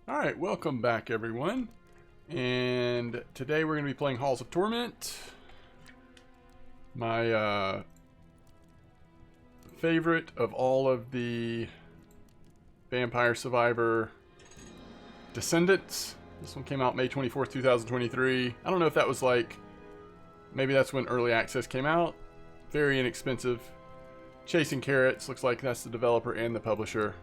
Alright, welcome back everyone. And today we're going to be playing Halls of Torment. My favorite of all of the Vampire Survivor Descendants. This one came out May 24th, 2023. I don't know if that was like, maybe that's when early access came out. Very inexpensive. Chasing Carrots, looks like that's the developer and the publisher.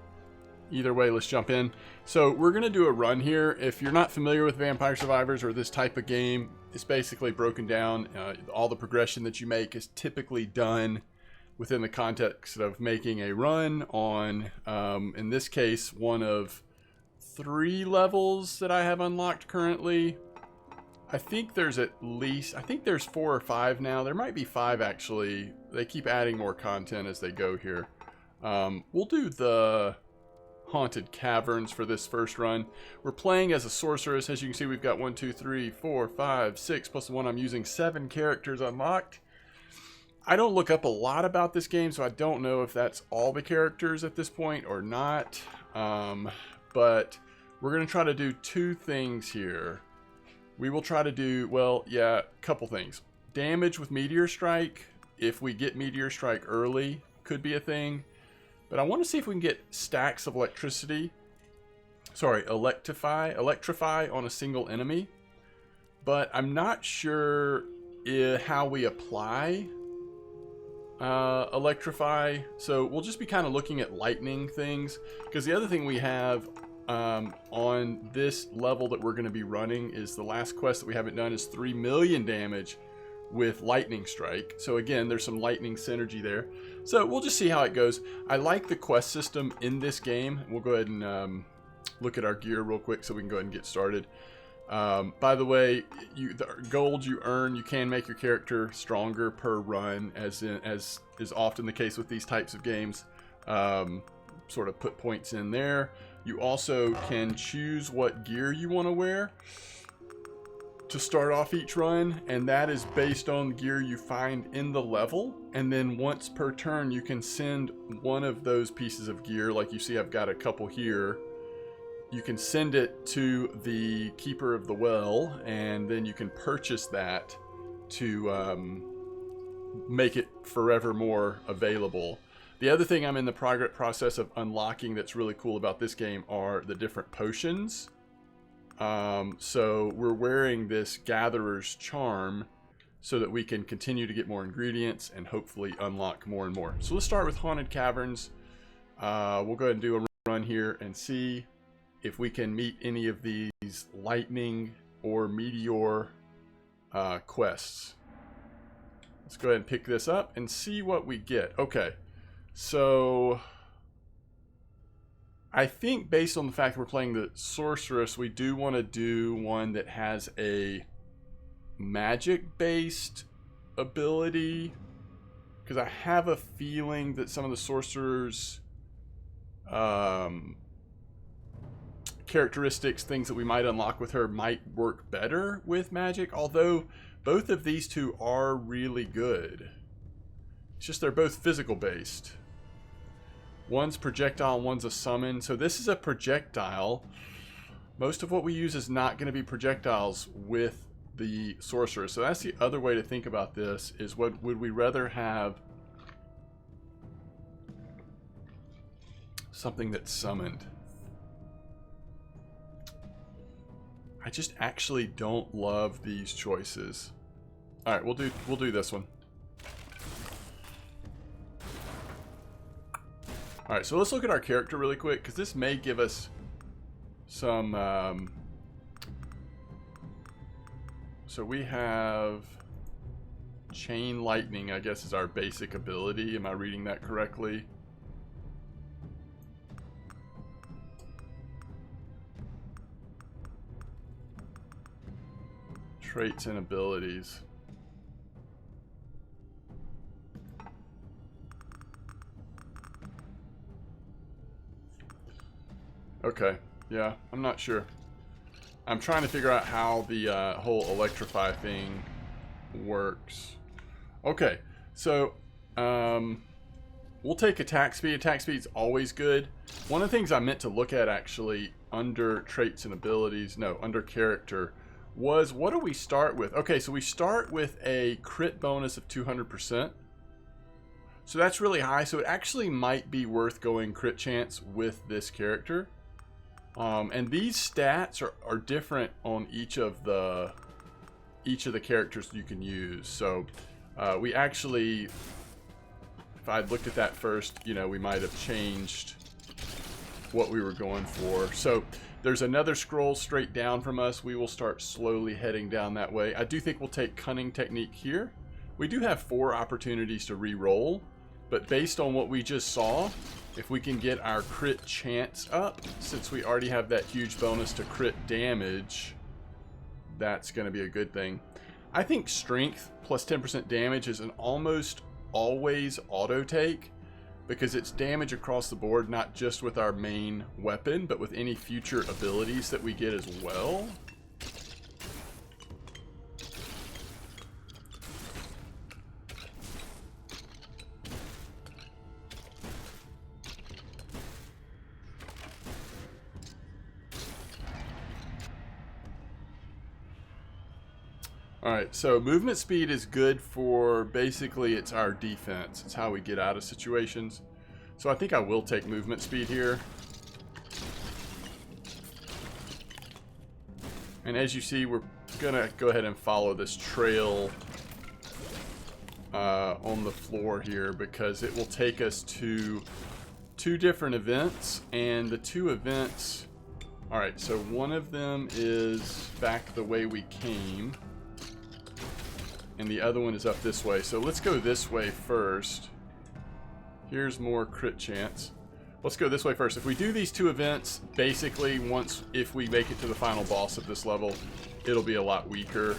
Either way, let's jump in. So we're going to do a run here. If you're not familiar with Vampire Survivors or this type of game, it's basically broken down. All the progression that you make is typically done within the context of making a run on, in this case, one of 3 levels that I have unlocked currently. I think there's at least, I think there's 4 or 5 now. There might be 5 actually. They keep adding more content as they go here. We'll do the Haunted Caverns for this first run. We're playing as a sorceress. As you can see, we've got 1, 2, 3, 4, 5, 6 plus the one I'm using, 7 characters unlocked. I don't look up a lot about this game, so I don't know if that's all the characters at this point or not. But we're going to try to do 2 things here. We will try to do, well, yeah, a couple things. Damage with Meteor Strike. If we get Meteor Strike early, could be a thing. But I want to see if we can get stacks of electricity. Sorry, electrify on a single enemy. But I'm not sure how we apply electrify. So we'll just be kind of looking at lightning things. Because the other thing we have on this level that we're going to be running is the last quest that we haven't done is 3 million damage with lightning strike. So again, there's some lightning synergy there. So we'll just see how it goes. I like the quest system in this game. We'll go ahead and look at our gear real quick so we can go ahead and get started. By the way, the gold you earn, you can make your character stronger per run, as is often the case with these types of games. Sort of put points in there. You also can choose what gear you want to wear to start off each run, and that is based on gear you find in the level. And then once per turn, you can send one of those pieces of gear, like you see I've got a couple here. You can send it to the Keeper of the Well, and then you can purchase that to make it forevermore available. The other thing I'm in the process of unlocking that's really cool about this game are the different potions. So we're wearing this Gatherer's Charm so that we can continue to get more ingredients and hopefully unlock more and more. So let's start with Haunted Caverns. We'll go ahead and do a run here and see if we can meet any of these lightning or meteor quests. Let's go ahead and pick this up and see what we get. Okay, so I think based on the fact that we're playing the Sorceress, we do want to do one that has a magic-based ability. Because I have a feeling that some of the Sorcerer's characteristics, things that we might unlock with her, might work better with magic. Although both of these two are really good. It's just they're both physical-based. One's projectile, one's a summon. So this is a projectile. Most of what we use is not going to be projectiles with the Sorcerer. So that's the other way to think about this, is what would we rather have something that's summoned. I just actually don't love these choices. All right, we'll do this one. Alright, so let's look at our character really quick, because this may give us some... So we have Chain Lightning, I guess, is our basic ability. Am I reading that correctly? Traits and abilities. Okay, yeah, I'm not sure. I'm trying to figure out how the whole electrify thing works. Okay, so we'll take attack speed. Attack speed's always good. One of the things I meant to look at actually under traits and abilities, no, under character, was what do we start with? Okay, so we start with a crit bonus of 200%. So that's really high. So it actually might be worth going crit chance with this character. And these stats are different on each of the characters you can use. So we actually, if I'd looked at that first, you know, we might have changed what we were going for. So there's another scroll straight down from us. We will start slowly heading down that way. I do think we'll take Cunning Technique here. We do have 4 opportunities to re-roll, but based on what we just saw, if we can get our crit chance up, since we already have that huge bonus to crit damage, that's going to be a good thing. I think Strength plus 10% damage is an almost always auto take, because it's damage across the board, not just with our main weapon, but with any future abilities that we get as well. Alright, so movement speed is good for, basically it's our defense. It's how we get out of situations. So I think I will take movement speed here. And as you see, we're gonna go ahead and follow this trail on the floor here, because it will take us to 2 different events. And the 2 events, alright, so one of them is back the way we came, and the other one is up this way. So let's go this way first. Here's more crit chance. Let's go this way first. If we do these 2 events, basically if we make it to the final boss of this level, it'll be a lot weaker.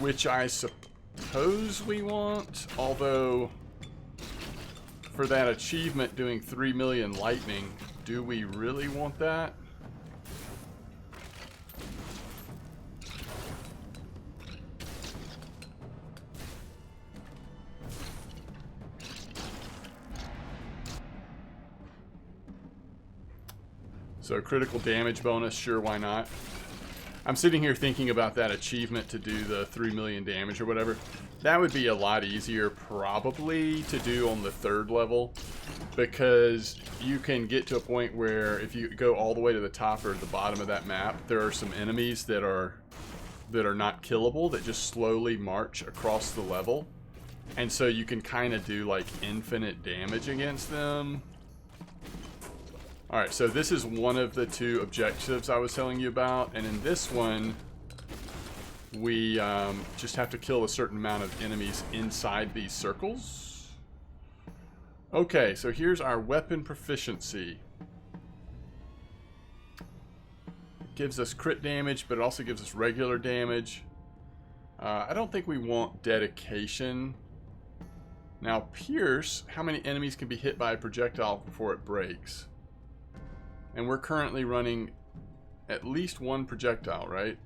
Which I suppose we want, although for that achievement doing 3 million lightning, do we really want that? So critical damage bonus, sure, why not? I'm sitting here thinking about that achievement to do the 3 million damage or whatever. That would be a lot easier probably to do on the 3rd level, because you can get to a point where if you go all the way to the top or the bottom of that map, there are some enemies that are not killable, that just slowly march across the level. And so you can kind of do like infinite damage against them. Alright, so this is one of the 2 objectives I was telling you about, and in this one, we just have to kill a certain amount of enemies inside these circles. Okay, so here's our weapon proficiency. It gives us crit damage, but it also gives us regular damage. I don't think we want dedication. Now, Pierce, how many enemies can be hit by a projectile before it breaks? And we're currently running at least 1 projectile, right?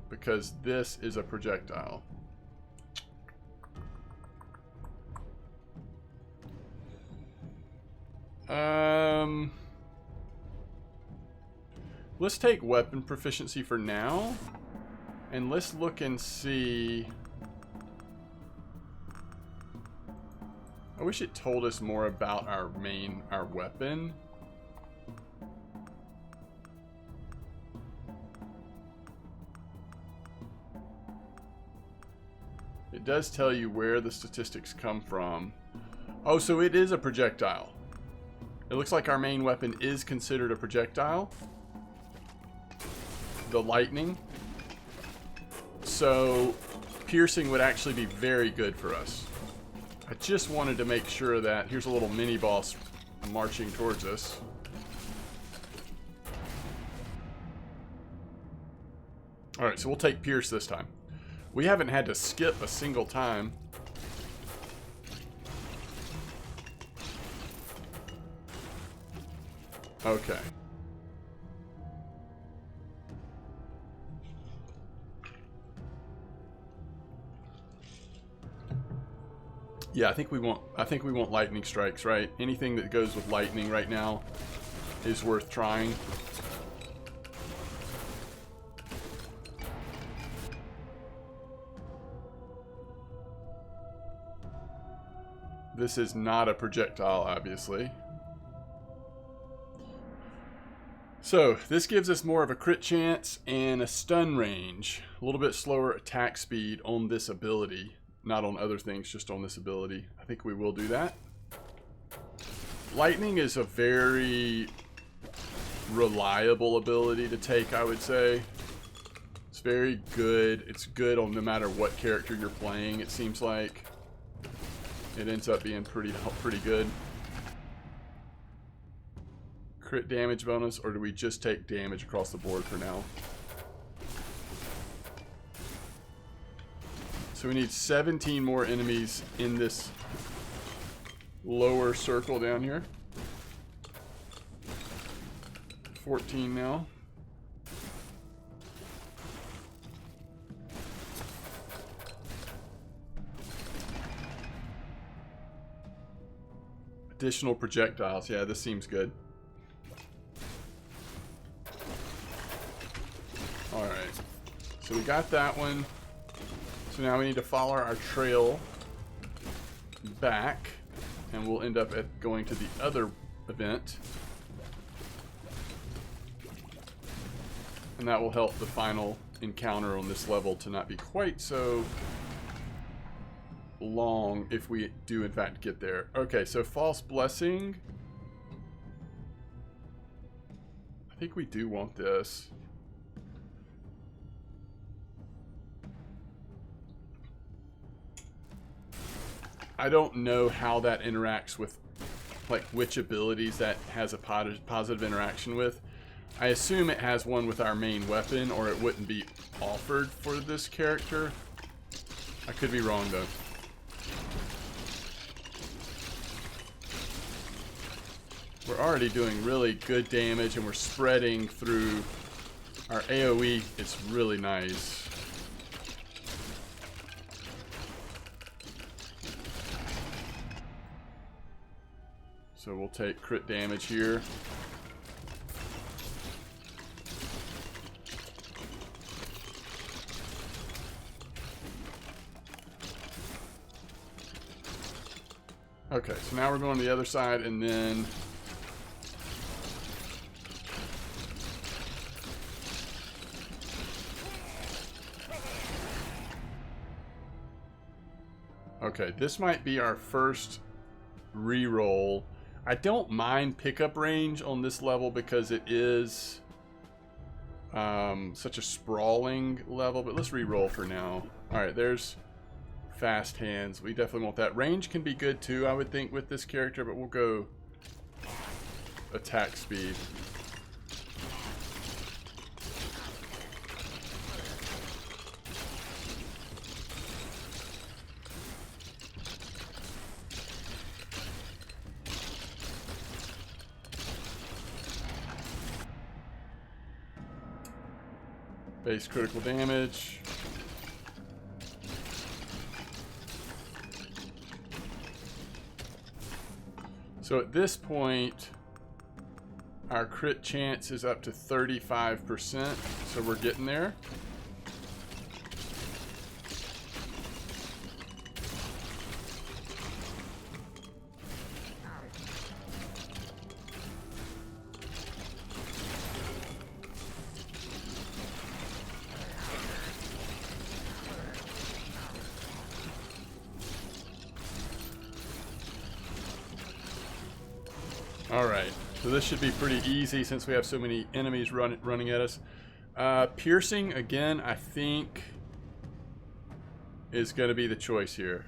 Because this is a projectile. Let's take weapon proficiency for now. And let's look and see. I wish it told us more about our weapon. It does tell you where the statistics come from. Oh, so it is a projectile. It looks like our main weapon is considered a projectile. The lightning. So piercing would actually be very good for us. I just wanted to make sure that... Here's a little mini boss marching towards us. Alright, so we'll take Pierce this time. We haven't had to skip a single time. Okay. Yeah, I think we want lightning strikes, right? Anything that goes with lightning right now is worth trying. This is not a projectile, obviously. So, this gives us more of a crit chance and a stun range. A little bit slower attack speed on this ability. Not on other things, just on this ability. I think we will do that. Lightning is a very reliable ability to take, I would say. It's very good. It's good on no matter what character you're playing, it seems like. It ends up being pretty good. Crit damage bonus, or do we just take damage across the board for now? So we need 17 more enemies in this lower circle down here. 14 now. Additional projectiles. Yeah, this seems good. Alright. So we got that one. So now we need to follow our trail back. And we'll end up going to the other event. And that will help the final encounter on this level to not be quite so long if we do in fact get there. Okay, so false blessing. I think we do want this. I don't know how that interacts with, like, which abilities that has a positive interaction with. I assume it has one with our main weapon, or it wouldn't be offered for this character. I could be wrong though. We're already doing really good damage, and we're spreading through our AoE. It's really nice. So we'll take crit damage here. Okay, so now we're going to the other side, and then okay, this might be our first reroll. I don't mind pickup range on this level because it is such a sprawling level, but let's reroll for now. Alright, there's fast hands. We definitely want that. Range can be good too, I would think, with this character, but we'll go attack speed. Base critical damage. So at this point, our crit chance is up to 35%, so we're getting there. Alright, so this should be pretty easy since we have so many enemies running at us. Piercing, again, I think is going to be the choice here.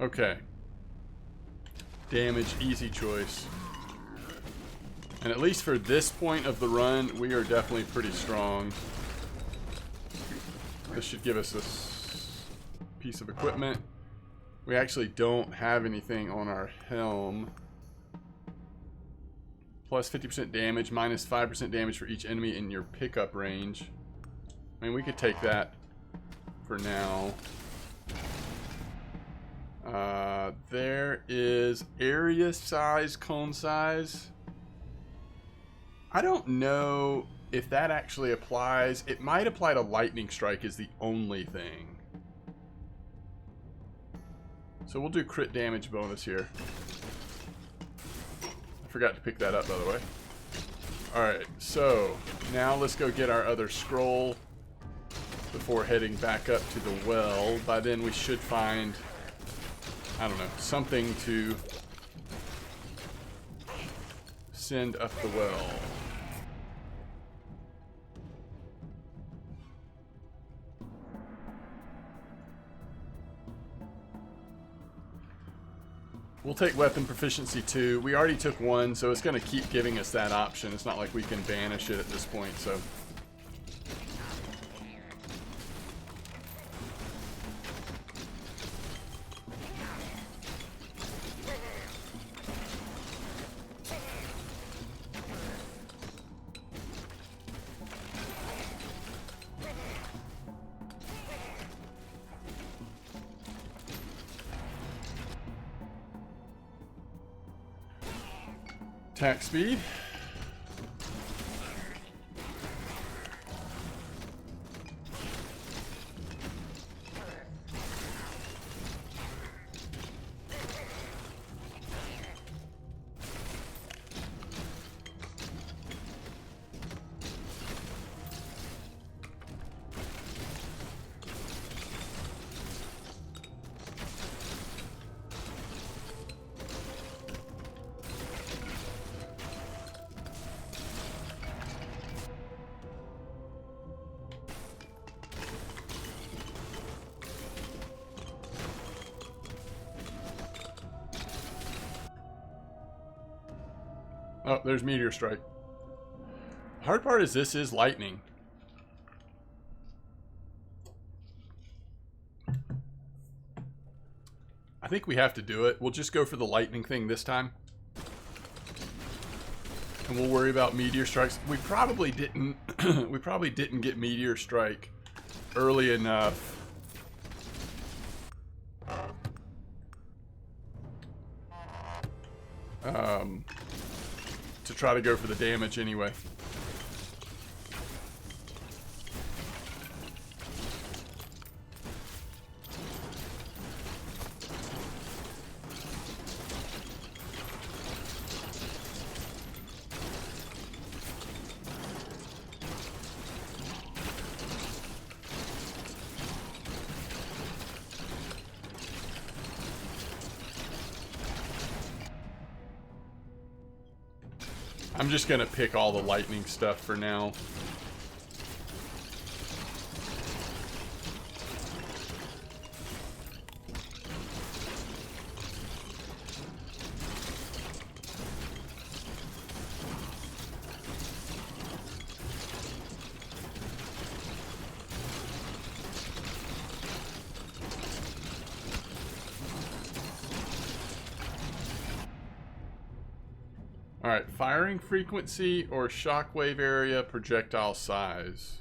Okay. Damage, easy choice. And at least for this point of the run, we are definitely pretty strong. This should give us a piece of equipment. We actually don't have anything on our helm. Plus 50% damage, minus 5% damage for each enemy in your pickup range. I mean, we could take that for now. There is area size, cone size. I don't know if that actually applies. It might apply to lightning strike is the only thing. So we'll do crit damage bonus here. I forgot to pick that up, by the way. Alright, so now let's go get our other scroll before heading back up to the well. By then we should find, I don't know, something to send up the well. We'll take weapon proficiency 2. We already took 1, so it's going to keep giving us that option. It's not like we can banish it at this point, so. Attack speed. Oh, there's Meteor Strike. The hard part is this is lightning. I think we have to do it. We'll just go for the lightning thing this time. And we'll worry about Meteor Strikes. We probably didn't we probably didn't get Meteor Strike early enough. To try to go for the damage anyway. I'm just gonna pick all the lightning stuff for now. Alright, firing frequency or shockwave area, projectile size.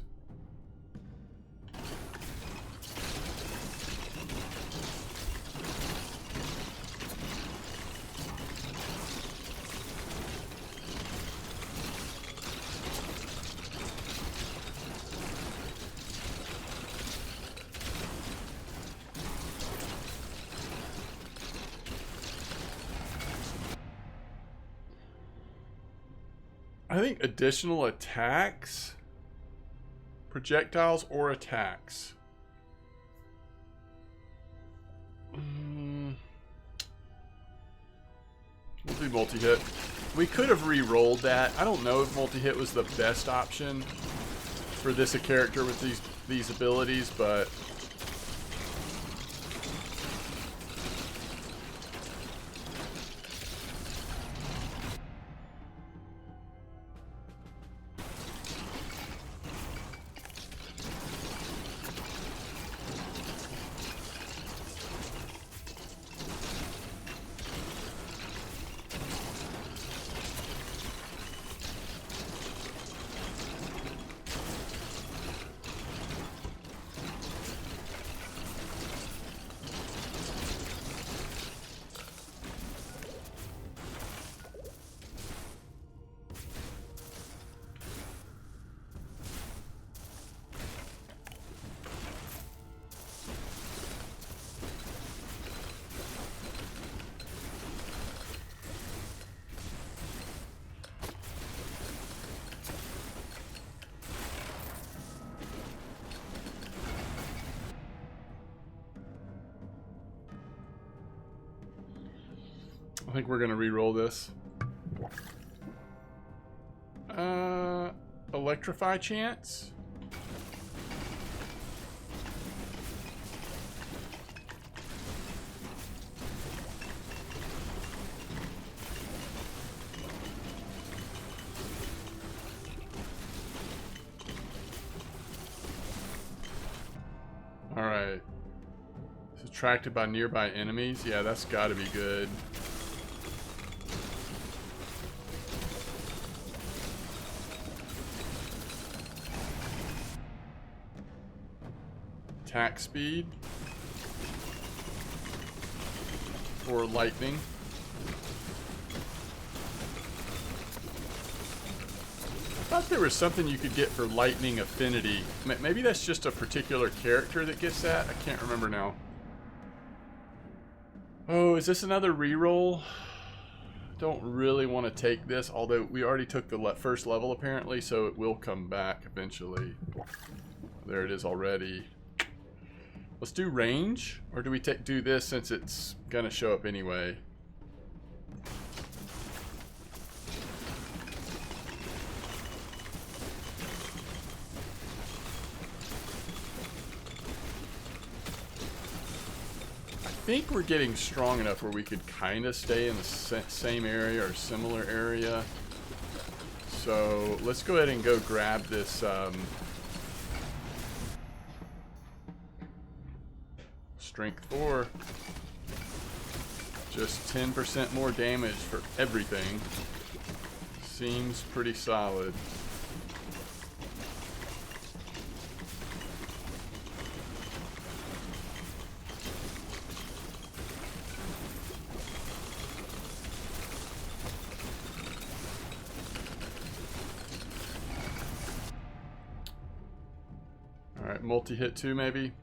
I think additional attacks, projectiles or attacks. We'll do multi-hit. We could have re-rolled that. I don't know if multi-hit was the best option for this a character with these abilities, but think we're gonna re-roll this. Electrify chance? Alright. It's attracted by nearby enemies. Yeah, that's gotta be good. Attack speed. For lightning. I thought there was something you could get for lightning affinity. Maybe that's just a particular character that gets that. I can't remember now. Oh, is this another reroll? Don't really want to take this, although we already took the first level apparently, so it will come back eventually. There it is already. Let's do range, or do we do this since it's gonna show up anyway? I think we're getting strong enough where we could kind of stay in the same area or similar area. So let's go ahead and go grab this Strength 4. Just 10% more damage for everything. Seems pretty solid. Alright, multi-hit 2 maybe.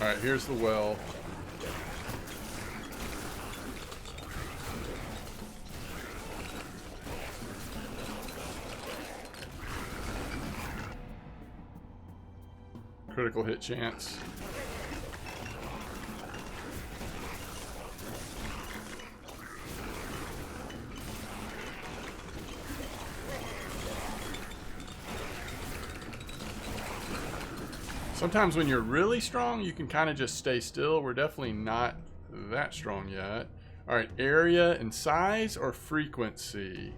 Alright, here's the well. Critical hit chance. Sometimes when you're really strong, you can kind of just stay still. We're definitely not that strong yet. Alright, area and size or frequency?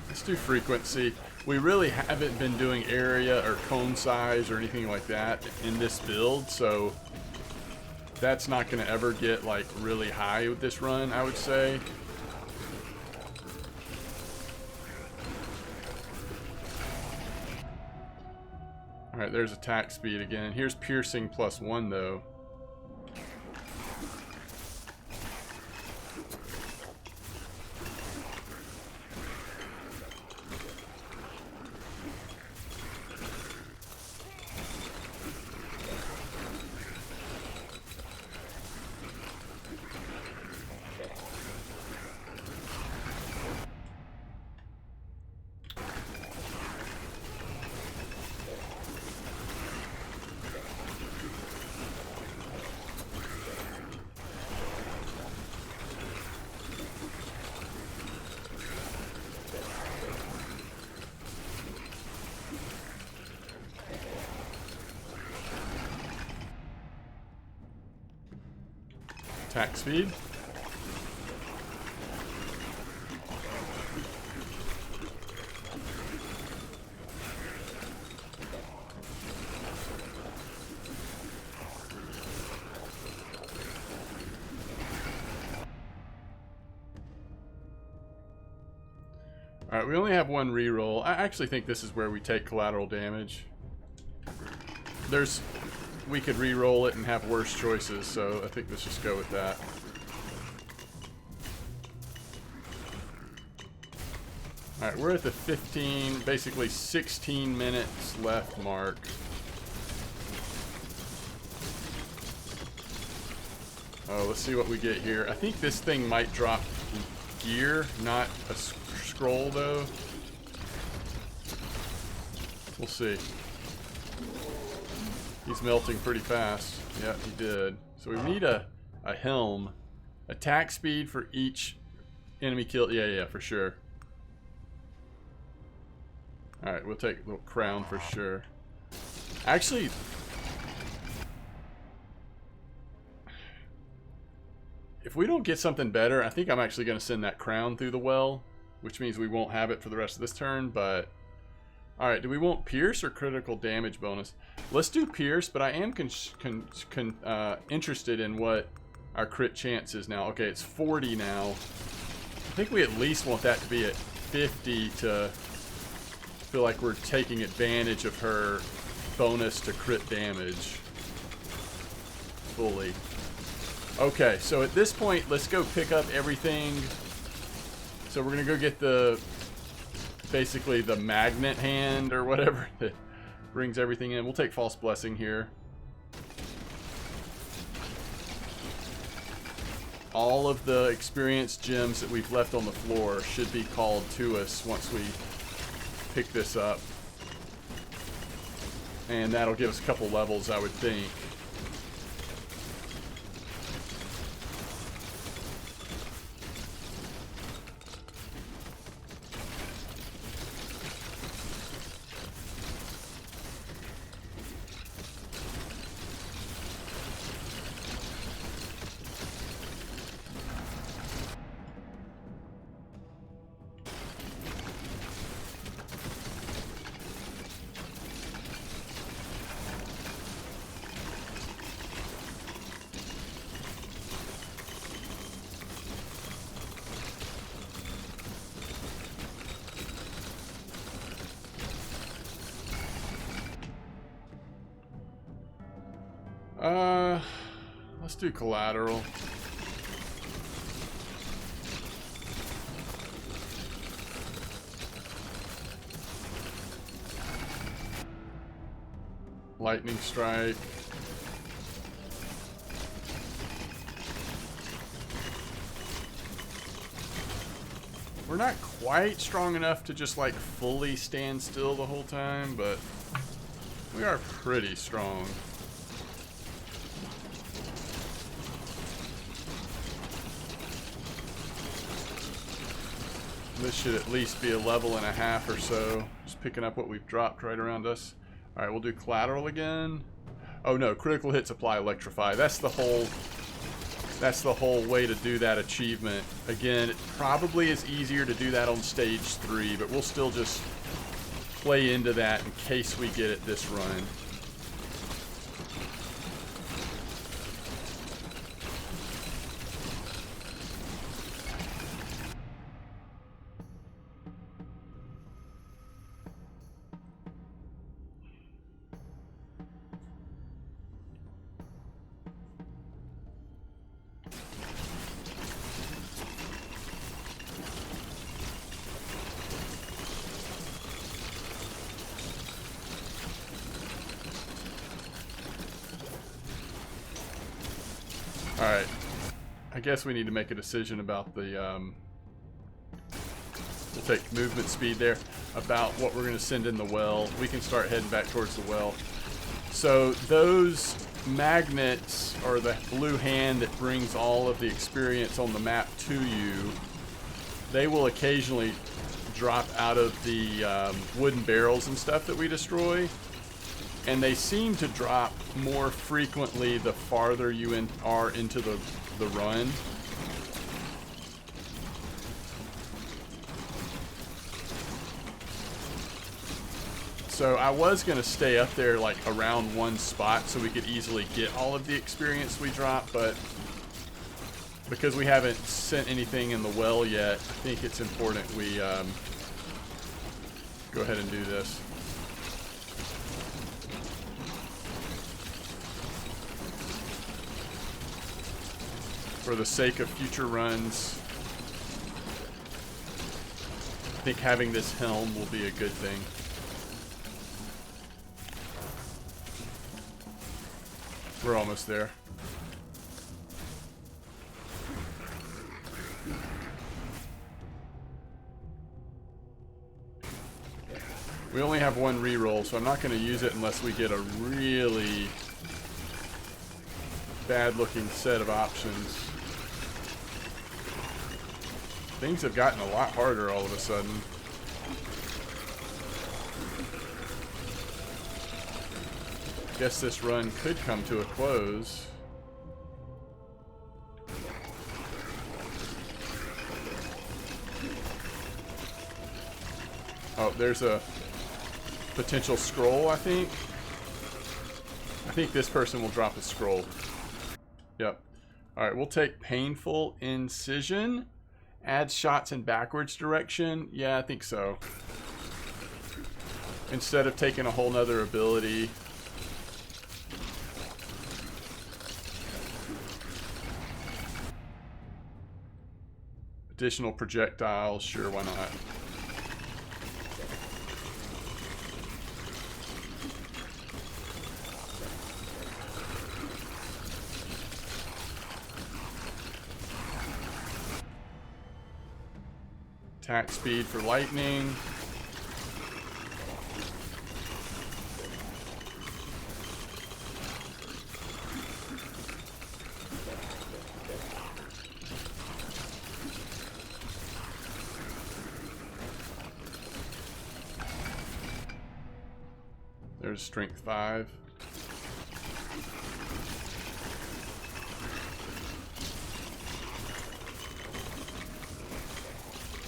Let's do frequency. We really haven't been doing area or cone size or anything like that in this build, so that's not going to ever get like really high with this run, I would say. Alright, there's attack speed again. Here's piercing +1 though. Attack speed. Alright, we only have one reroll. I actually think this is where we take collateral damage. There's we could re-roll it and have worse choices, so I think let's just go with that. Alright, we're at the 15, basically 16 minutes left mark. Oh, let's see what we get here. I think this thing might drop gear, not a scroll though. We'll see. He's melting pretty fast. Yeah, he did. So we need a helm. Attack speed for each enemy kill. Yeah, for sure. Alright, we'll take a little crown for sure. Actually, if we don't get something better, I think I'm actually going to send that crown through the well, which means we won't have it for the rest of this turn, but... Alright, do we want Pierce or critical damage bonus? Let's do Pierce, but I am interested in what our crit chance is now. Okay, it's 40 now. I think we at least want that to be at 50 to feel like we're taking advantage of her bonus to crit damage fully. Okay, so at this point, let's go pick up everything. So we're going to go get the... basically the magnet hand or whatever that brings everything in. We'll take False Blessing here. All of the experience gems that we've left on the floor should be called to us once we pick this up. And that'll give us a couple levels, I would think. Let's do collateral. Lightning strike. We're not quite strong enough to just like fully stand still the whole time, but we are pretty strong. This should at least be a level and a half or so. Just picking up what we've dropped right around us. Alright, we'll do collateral again. Oh no, critical hits apply electrify. That's the whole way to do that achievement. Again, it probably is easier to do that on stage 3, but we'll still just play into that in case we get it this run. Alright, I guess we need to make a decision about the, we'll take movement speed there, about what we're going to send in the well. We can start heading back towards the well. So those magnets are the blue hand that brings all of the experience on the map to you. They will occasionally drop out of the wooden barrels and stuff that we destroy. And they seem to drop more frequently the farther you are into the run. So I was going to stay up there like around one spot so we could easily get all of the experience we drop, but because we haven't sent anything in the well yet, I think it's important we go ahead and do this. for the sake of future runs, I think having this helm will be a good thing. We're almost there. We only have one reroll, so I'm not going to use it unless we get a really bad-looking set of options. Things have gotten a lot harder all of a sudden. I guess this run could come to a close. Oh, there's a potential scroll, I think. I think this person will drop a scroll. Yep. Alright, we'll take Painful Incision. Add shots in backwards direction. Yeah, I think so. Instead of taking a whole nother ability. Additional projectiles, sure, why not? Attack speed for lightning. There's strength 5.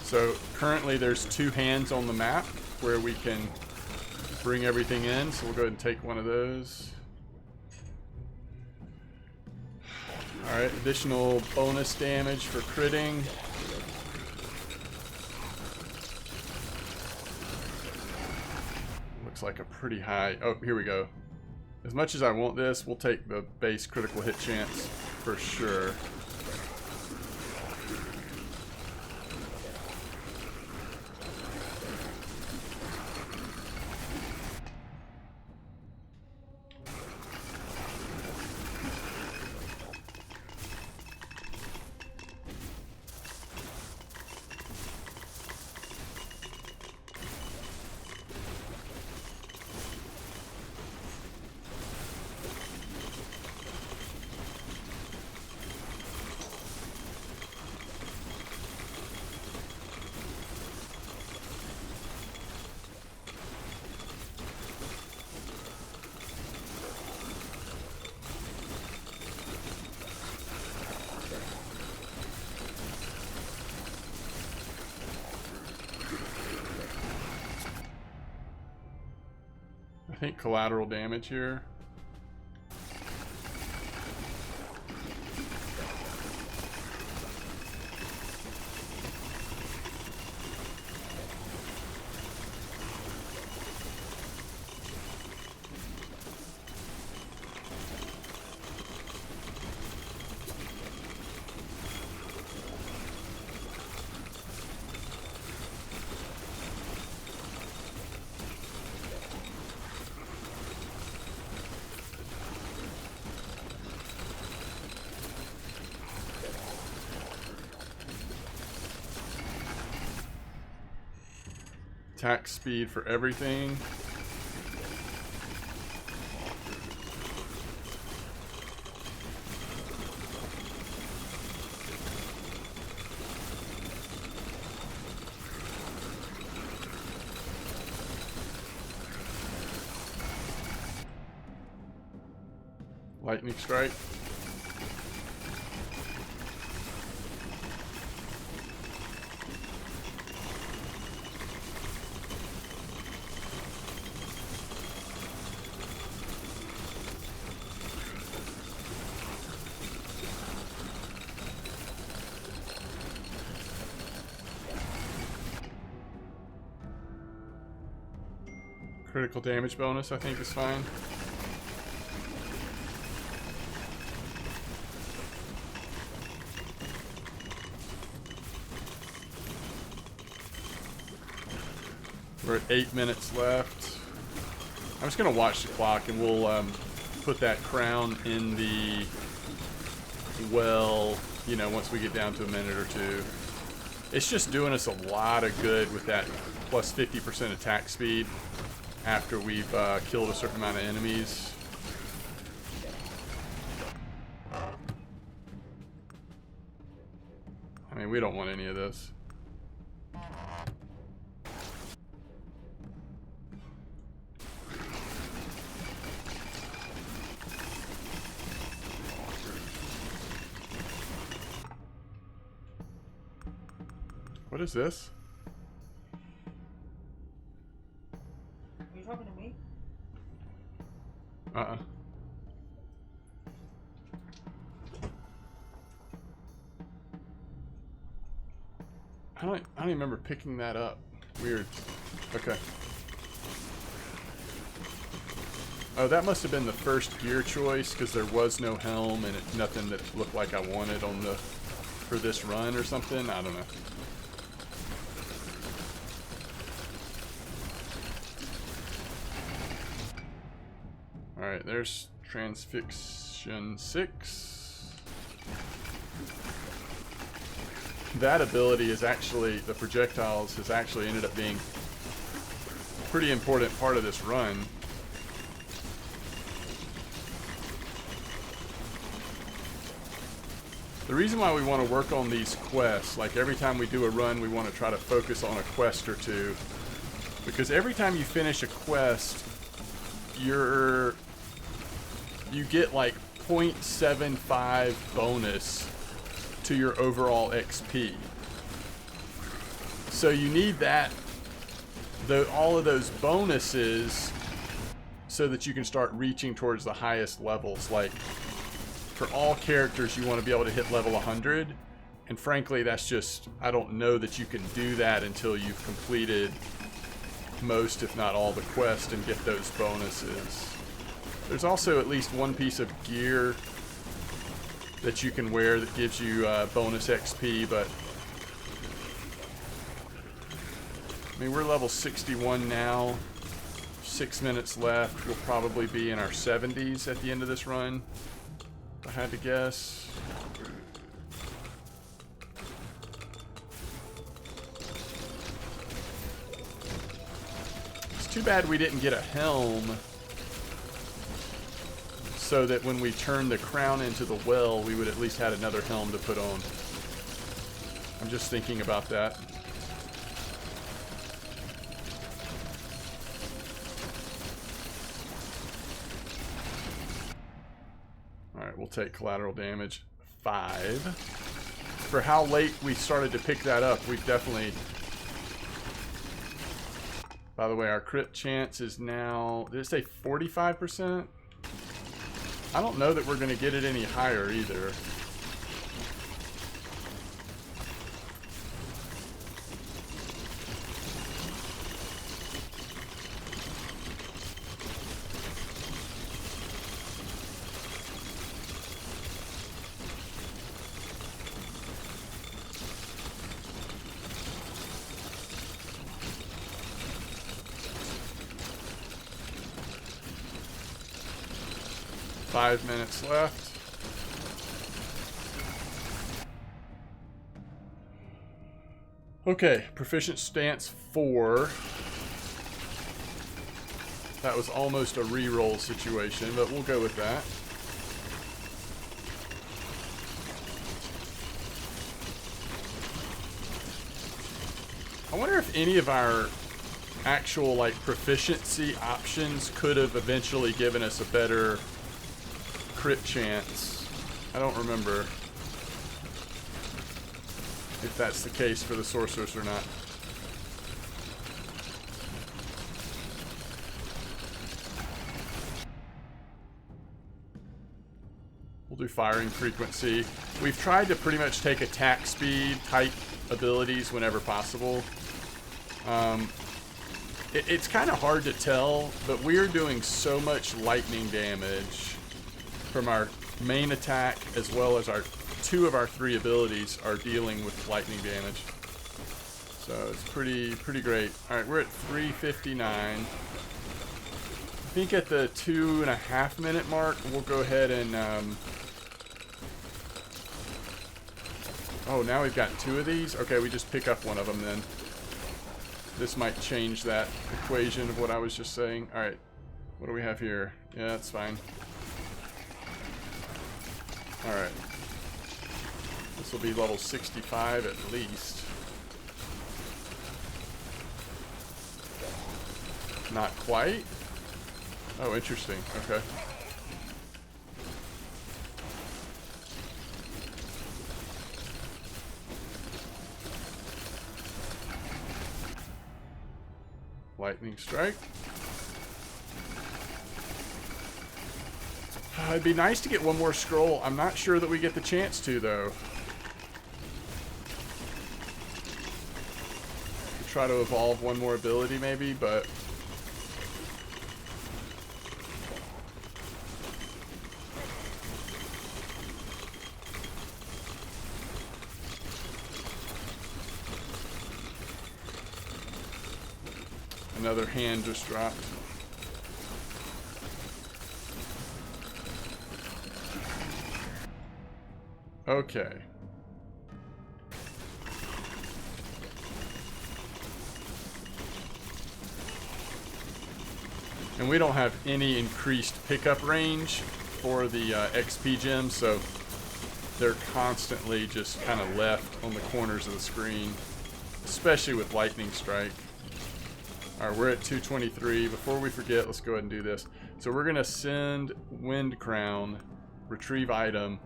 So currently there's 2 hands on the map where we can bring everything in. So we'll go ahead and take one of those. Alright, additional bonus damage for critting. Looks like a pretty high... Oh, here we go. As much as I want this, we'll take the base critical hit chance for sure. I think collateral damage here. Attack speed for everything. Lightning strike. Critical damage bonus, I think, is fine. We're at 8 minutes left. I'm just going to watch the clock and we'll put that crown in the well, you know, once we get down to a minute or two. It's just doing us a lot of good with that plus 50% attack speed after we've killed a certain amount of enemies. I mean, we don't want any of this. What is this? Are you talking to me? Uh-uh. I don't even remember picking that up. Weird. Okay. Oh, that must have been the first gear choice because there was no helm and nothing that looked like I wanted on the for this run or something. I don't know. Alright, there's Transfixion 6. That ability is actually, the projectiles has actually ended up being a pretty important part of this run. The reason why we want to work on these quests, like every time we do a run, we want to try to focus on a quest or two. Because every time you finish a quest, you get like 0.75 bonus to your overall XP. So you need that, all of those bonuses so that you can start reaching towards the highest levels. Like for all characters, you want to be able to hit level 100. And frankly, that's just, I don't know that you can do that until you've completed most, if not all, the quests and get those bonuses. There's also at least one piece of gear that you can wear that gives you bonus XP, but I mean, we're level 61 now. 6 minutes left. We'll probably be in our 70s at the end of this run, if I had to guess. It's too bad we didn't get a helm, so that when we turn the crown into the well, we would at least had another helm to put on. I'm just thinking about that. Alright, we'll take collateral damage 5. For how late we started to pick that up, we've definitely... By the way, our crit chance is now... Did it say 45%? I don't know that we're going to get it any higher either. Five minutes left. Okay, proficient stance 4. That was almost a reroll situation, but we'll go with that. I wonder if any of our actual like proficiency options could have eventually given us a better crit chance. I don't remember if that's the case for the Sorceress or not. We'll do firing frequency. We've tried to pretty much take attack speed type abilities whenever possible. It's kind of hard to tell, but we're doing so much lightning damage from our main attack, as well as our 2 of our 3 abilities are dealing with lightning damage. So it's pretty great. All right, we're at 3:59. I think at the 2.5 minute mark, we'll go ahead and. Oh, now we've got 2 of these. Okay, we just pick up one of them then. This might change that equation of what I was just saying. All right, what do we have here? Yeah, that's fine. All right. This will be level 65 at least. Not quite. Oh, interesting. Okay. Lightning strike. It'd be nice to get one more scroll. I'm not sure that we get the chance to, though. Try to evolve one more ability, maybe, but... Another hand just dropped. Okay. And we don't have any increased pickup range for the XP gems, so they're constantly just kind of left on the corners of the screen, especially with Lightning Strike. Alright, we're at 223. Before we forget, let's go ahead and do this. So we're going to send Wind Crown, retrieve item.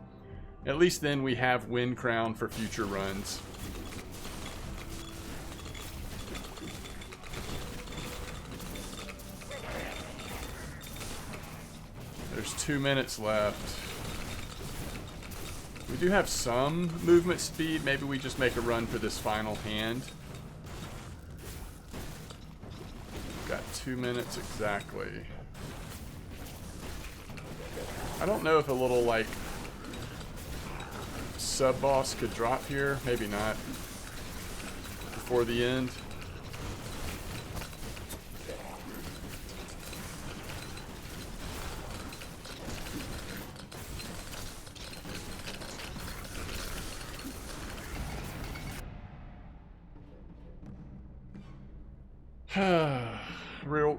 At least then we have Wind Crown for future runs. There's 2 minutes left. We do have some movement speed. Maybe we just make a run for this final hand. Got 2 minutes exactly. I don't know if a little, like, sub-boss could drop here. Maybe not. Before the end.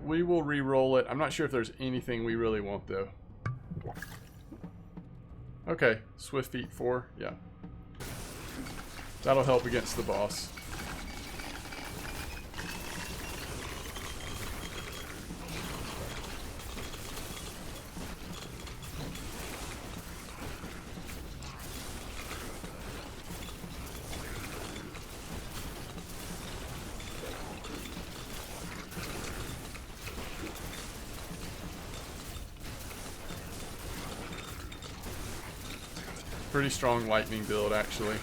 We will re-roll it. I'm not sure if there's anything we really want, though. Okay, Swift Feet 4, yeah. That'll help against the boss. Pretty strong lightning build, actually.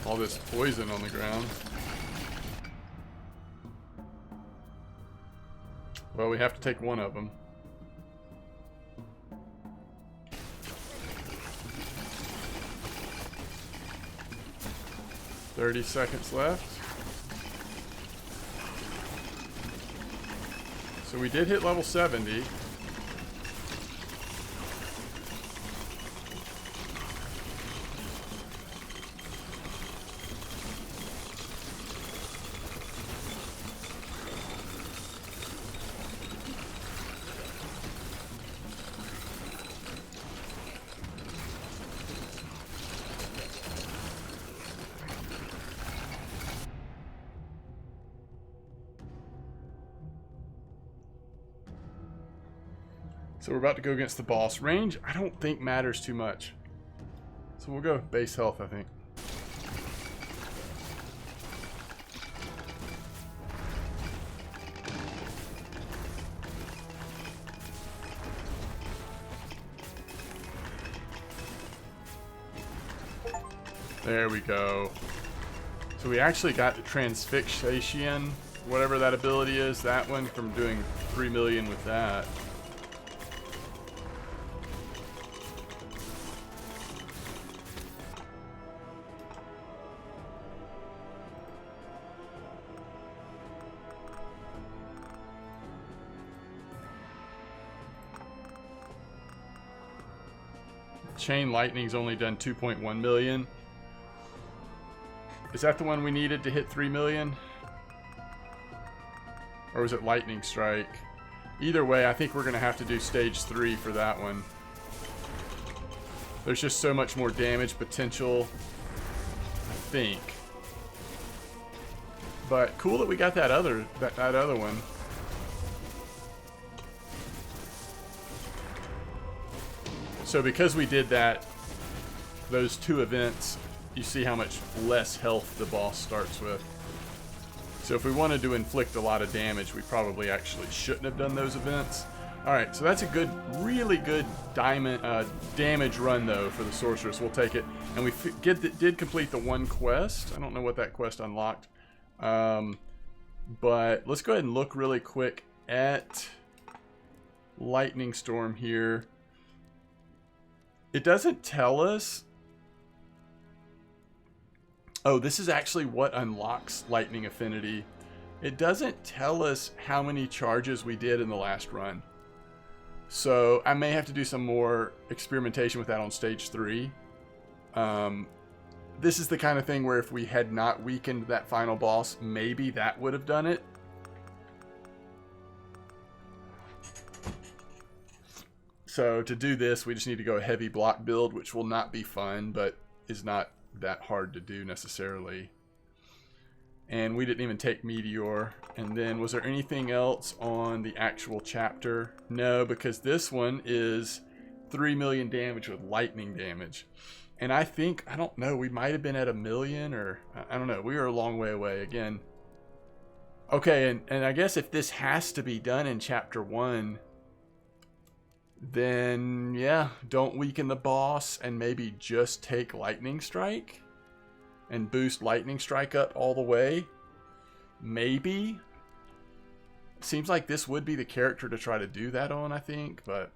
All this poison on the ground. Well, we have to take one of them. "30 seconds left. So we did hit level 70. So we're about to go against the boss. Range, I don't think matters too much. So we'll go base health, I think. There we go. So we actually got the transfixation, whatever that ability is, that one, from doing 3 million with that. Chain lightning's only done 2.1 million. Is that the one we needed to hit 3 million? Or was it lightning strike? Either way, I think we're going to have to do stage 3 for that one. There's just so much more damage potential, I think. But cool that we got that other one. So because we did that, those 2 events, you see how much less health the boss starts with. So if we wanted to inflict a lot of damage, we probably actually shouldn't have done those events. Alright, so that's a good, really good damage run though for the Sorceress. We'll take it. And we did complete the 1 quest. I don't know what that quest unlocked. But let's go ahead and look really quick at Lightning Storm here. It doesn't tell us. Oh, this is actually what unlocks Lightning Affinity. It doesn't tell us how many charges we did in the last run. So I may have to do some more experimentation with that on stage 3. This is the kind of thing where if we had not weakened that final boss, maybe that would have done it. So to do this, we just need to go a heavy block build, which will not be fun, but is not that hard to do necessarily. And we didn't even take Meteor. And then was there anything else on the actual chapter? No, because this one is 3 million damage with lightning damage. And I think, I don't know, we might have been at 1 million, or I don't know. We were a long way away again. Okay, and I guess if this has to be done in chapter 1, then yeah, don't weaken the boss and maybe just take Lightning Strike and boost Lightning Strike up all the way. Maybe. Seems like this would be the character to try to do that on, I think. But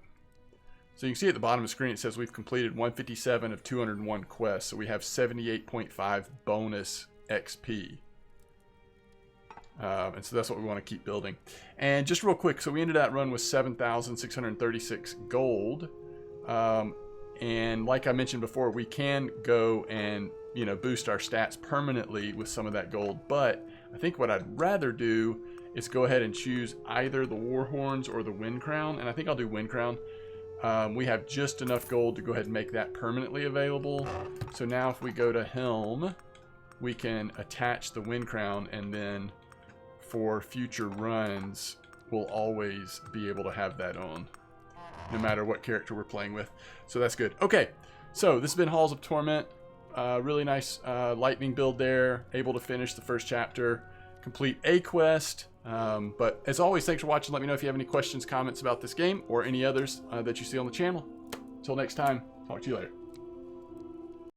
so you can see at the bottom of the screen it says we've completed 157 of 201 quests, so we have 78.5 bonus XP. And so that's what we want to keep building. And just real quick, so we ended that run with 7,636 gold. And like I mentioned before, we can go and, you know, boost our stats permanently with some of that gold. But I think what I'd rather do is go ahead and choose either the War Horns or the Wind Crown. And I think I'll do Wind Crown. We have just enough gold to go ahead and make that permanently available. So now if we go to Helm, we can attach the Wind Crown, and then for future runs, we'll always be able to have that on, no matter what character we're playing with. So that's good. Okay, so this has been Halls of Torment. Really nice lightning build there. Able to finish the first chapter, complete a quest. But as always, thanks for watching. Let me know if you have any questions, comments about this game, or any others that you see on the channel. Until next time, talk to you later.